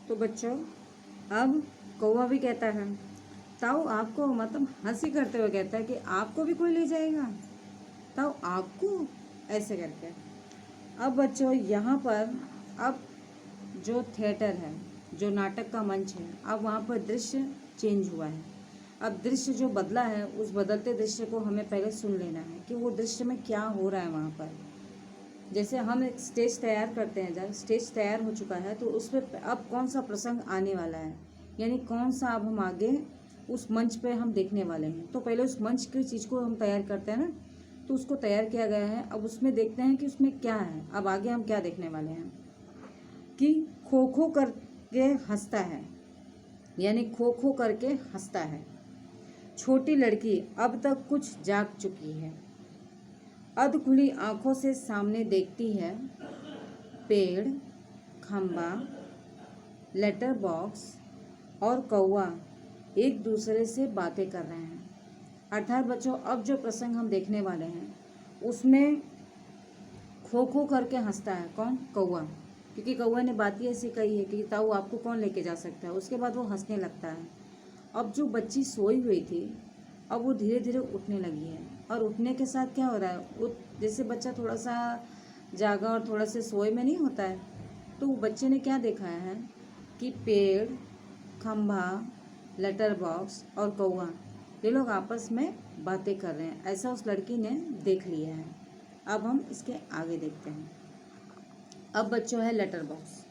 तो बच्चों अब कौवा भी कहता है, ताऊ आपको, मतलब हंसी करते हुए कहता है कि आपको भी कोई ले जाएगा, ताऊ आपको, ऐसे करके। अब बच्चों यहाँ पर अब जो थिएटर है, जो नाटक का मंच है, अब वहाँ पर दृश्य चेंज हुआ है। अब दृश्य जो बदला है, उस बदलते दृश्य को हमें पहले सुन लेना है कि वो दृश्य में क्या हो रहा है वहाँ पर। जैसे हम एक स्टेज तैयार करते हैं, जब स्टेज तैयार हो चुका है तो उस पर अब कौन सा प्रसंग आने वाला है, यानी कौन सा अब हम आगे उस मंच पे हम देखने वाले हैं। तो पहले उस मंच की चीज़ को हम तैयार करते हैं ना, तो उसको तैयार किया गया है। अब उसमें देखते हैं कि उसमें क्या है, अब आगे हम क्या देखने वाले हैं कि खो खो करके हंसता है, यानी खो खो करके हंसता है। छोटी लड़की अब तक कुछ जाग चुकी है, अध खुली आंखों से सामने देखती है। पेड़, खंबा, लेटर बॉक्स और कौवा एक दूसरे से बातें कर रहे हैं। अर्थात बच्चों अब जो प्रसंग हम देखने वाले हैं उसमें खो खो करके हंसता है कौन, कौवा, क्योंकि कौवा ने बात ही ऐसी कही है कि ताऊ आपको कौन लेके जा सकता है। उसके बाद वो हंसने लगता है। अब जो बच्ची सोई हुई थी अब वो धीरे धीरे उठने लगी है, और उठने के साथ क्या हो रहा है, जैसे बच्चा थोड़ा सा जागा और थोड़ा सा सोए में नहीं होता है, तो बच्चे ने क्या देखा है कि पेड़, खंभा, लेटर बॉक्स और कौवा ये लोग आपस में बातें कर रहे हैं, ऐसा उस लड़की ने देख लिया है। अब हम इसके आगे देखते हैं। अब बच्चों है लेटर बॉक्स।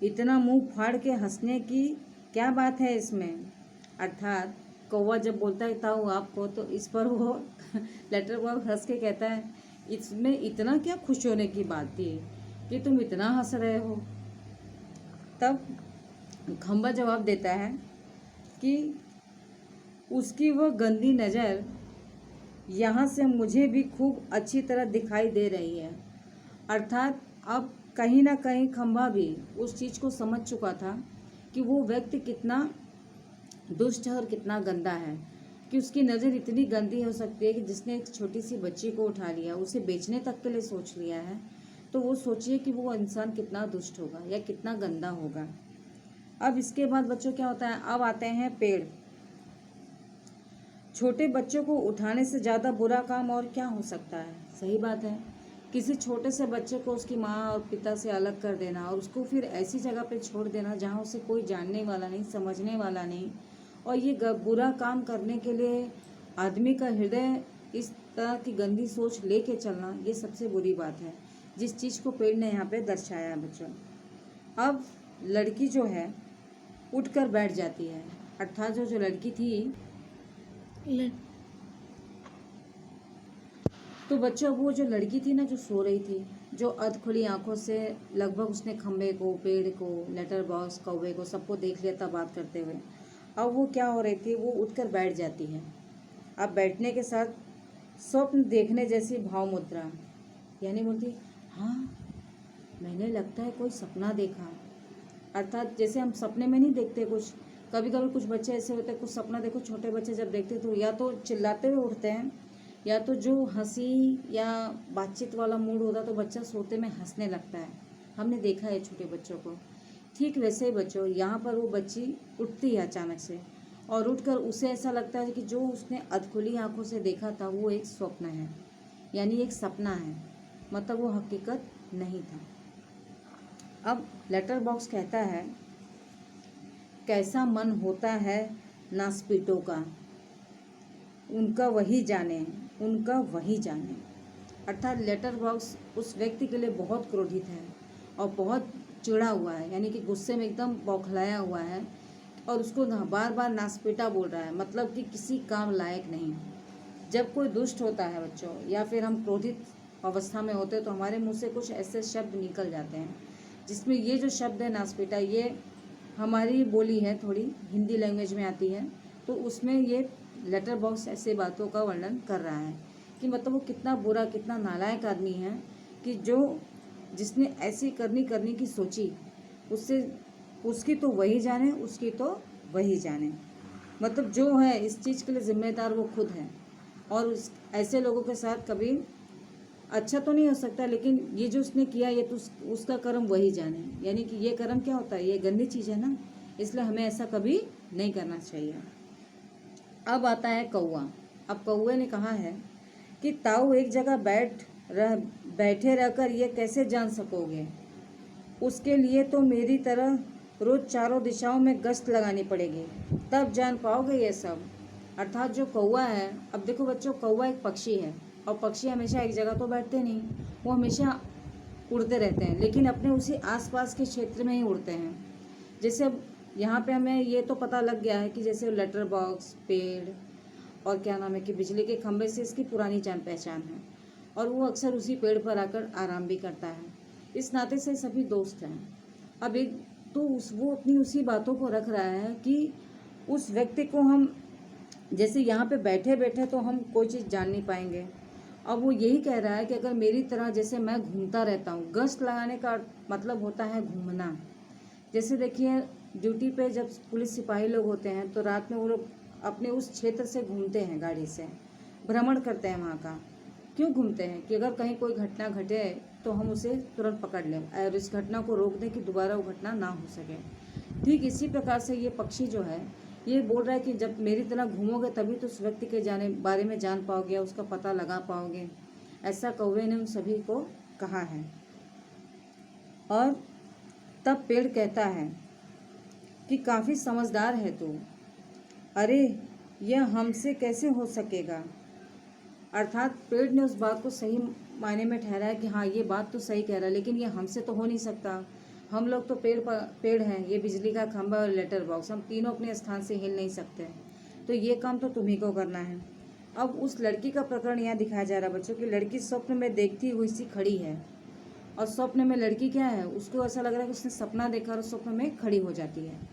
इतना मुंह फाड़ के हंसने की क्या बात है इसमें, अर्थात कौवा जब बोलता है ताऊ आपको, तो इस पर वो लेटर बॉक्स हंस के कहता है इसमें इतना क्या खुश होने की बात थी कि तुम इतना हंस रहे हो। तब खंबा जवाब देता है कि उसकी वह गंदी नज़र यहाँ से मुझे भी खूब अच्छी तरह दिखाई दे रही है। अर्थात अब कहीं ना कहीं खंबा भी उस चीज़ को समझ चुका था कि वो व्यक्ति कितना दुष्ट है और कितना गंदा है, कि उसकी नज़र इतनी गंदी हो सकती है कि जिसने एक छोटी सी बच्ची को उठा लिया, उसे बेचने तक के लिए सोच लिया है, तो वो सोचिए कि वो इंसान कितना दुष्ट होगा या कितना गंदा होगा। अब इसके बाद बच्चों क्या होता है, अब आते हैं पेड़। छोटे बच्चों को उठाने से ज़्यादा बुरा काम और क्या हो सकता है। सही बात है, किसी छोटे से बच्चे को उसकी माँ और पिता से अलग कर देना और उसको फिर ऐसी जगह पे छोड़ देना जहाँ उसे कोई जानने वाला नहीं, समझने वाला नहीं, और ये बुरा काम करने के लिए आदमी का हृदय इस तरह की गंदी सोच लेके चलना, ये सबसे बुरी बात है, जिस चीज़ को पेड़ ने यहाँ पे दर्शाया है बच्चों। अब लड़की जो है उठकर बैठ जाती है, अर्थात जो लड़की थी तो बच्चों वो जो लड़की थी ना, जो सो रही थी, जो अध खुली आंखों से लगभग उसने खम्भे को, पेड़ को, लेटर बॉक्स, कौवे को, सबको देख लिया था बात करते हुए। अब वो क्या हो रही थी, वो उठकर बैठ जाती है। अब बैठने के साथ स्वप्न देखने जैसी भाव मुद्रा, यानी बोलती हाँ मैंने लगता है कोई सपना देखा। अर्थात जैसे हम सपने में नहीं देखते, कुछ कभी कभी कुछ बच्चे ऐसे होते हैं, कुछ सपना देखो, छोटे बच्चे जब देखते तो या तो चिल्लाते हुए उठते हैं, या तो जो हंसी या बातचीत वाला मूड होता तो बच्चा सोते में हंसने लगता है। हमने देखा है छोटे बच्चों को। ठीक वैसे ही बच्चों यहाँ पर वो बच्ची उठती है अचानक से, और उठकर उसे ऐसा लगता है कि जो उसने अधखुली आंखों से देखा था वो एक स्वप्न है, यानी एक सपना है, मतलब वो हकीकत नहीं था। अब लेटर बॉक्स कहता है कैसा मन होता है नास्पिटों का, उनका वही जाने, उनका वही जाने। अर्थात लेटर बॉक्स उस व्यक्ति के लिए बहुत क्रोधित है और बहुत चिढ़ा हुआ है, यानी कि गुस्से में एकदम बौखलाया हुआ है, और उसको बार बार नास्पिटा बोल रहा है, मतलब कि किसी काम लायक नहीं। जब कोई दुष्ट होता है बच्चों, या फिर हम क्रोधित अवस्था में होते हैं, तो हमारे मुंह से कुछ ऐसे शब्द निकल जाते हैं, जिसमें ये जो शब्द है नास्पिटा, ये हमारी बोली है, थोड़ी हिंदी लैंग्वेज में आती है, तो उसमें ये लेटर बॉक्स ऐसे बातों का वर्णन कर रहा है कि मतलब वो कितना बुरा, कितना नालायक आदमी है, कि जो जिसने ऐसी करनी की सोची, उससे उसकी तो वही जाने, उसकी तो वही जाने। मतलब जो है इस चीज़ के लिए जिम्मेदार वो खुद है, और ऐसे लोगों के साथ कभी अच्छा तो नहीं हो सकता, लेकिन ये जो उसने किया ये तो उसका कर्म वही जाने। यानी कि ये कर्म क्या होता है, ये गंदी चीज़ है ना, इसलिए हमें ऐसा कभी नहीं करना चाहिए। अब आता है कौवा। अब कौवे ने कहा है कि ताऊ एक जगह बैठे रहकर ये कैसे जान सकोगे, उसके लिए तो मेरी तरह रोज चारों दिशाओं में गश्त लगानी पड़ेगी, तब जान पाओगे ये सब। अर्थात जो कौवा है, अब देखो बच्चों, कौवा एक पक्षी है और पक्षी हमेशा एक जगह तो बैठते नहीं, वो हमेशा उड़ते रहते हैं, लेकिन अपने उसी आसपास के क्षेत्र में ही उड़ते हैं। जैसे अब यहाँ पे हमें ये तो पता लग गया है कि जैसे लेटर बॉक्स, पेड़ और क्या नाम है कि बिजली के खंभे से इसकी पुरानी जान पहचान है, और वो अक्सर उसी पेड़ पर आकर आराम भी करता है। इस नाते से सभी दोस्त हैं। अब एक तो वो अपनी उसी बातों को रख रहा है कि उस व्यक्ति को हम जैसे यहाँ पे बैठे बैठे तो हम कोई चीज़ जान नहीं पाएंगे। अब वो यही कह रहा है कि अगर मेरी तरह जैसे मैं घूमता रहता हूँ, गश्त लगाने का मतलब होता है घूमना। जैसे देखिए ड्यूटी पे जब पुलिस सिपाही लोग होते हैं तो रात में वो लोग अपने उस क्षेत्र से घूमते हैं, गाड़ी से भ्रमण करते हैं वहाँ का। क्यों घूमते हैं कि अगर कहीं कोई घटना घटे तो हम उसे तुरंत पकड़ लें और इस घटना को रोक दें कि दोबारा वो घटना ना हो सके। ठीक इसी प्रकार से ये पक्षी जो है ये बोल रहा है कि जब मेरी तरह घूमोगे तभी तो उस व्यक्ति के बारे में जान पाओगे, उसका पता लगा पाओगे। ऐसा कौवे ने उन सभी को कहा है। और तब पेड़ कहता है कि काफ़ी समझदार है तू। अरे यह हमसे कैसे हो सकेगा। अर्थात पेड़ ने उस बात को सही मायने में ठहराया कि हाँ ये बात तो सही कह रहा है, लेकिन ये हमसे तो हो नहीं सकता। हम लोग तो पेड़ हैं, ये बिजली का खंभा और लेटर बॉक्स, हम तीनों अपने स्थान से हिल नहीं सकते, तो ये काम तो तुम्ही को करना है। अब उस लड़की का प्रकरण यहाँ दिखाया जा रहा है बच्चों की। लड़की स्वप्न में देखती हुई सी खड़ी है, और स्वप्न में लड़की क्या है, उसको ऐसा लग रहा है कि उसने सपना देखा और स्वप्न में खड़ी हो जाती है।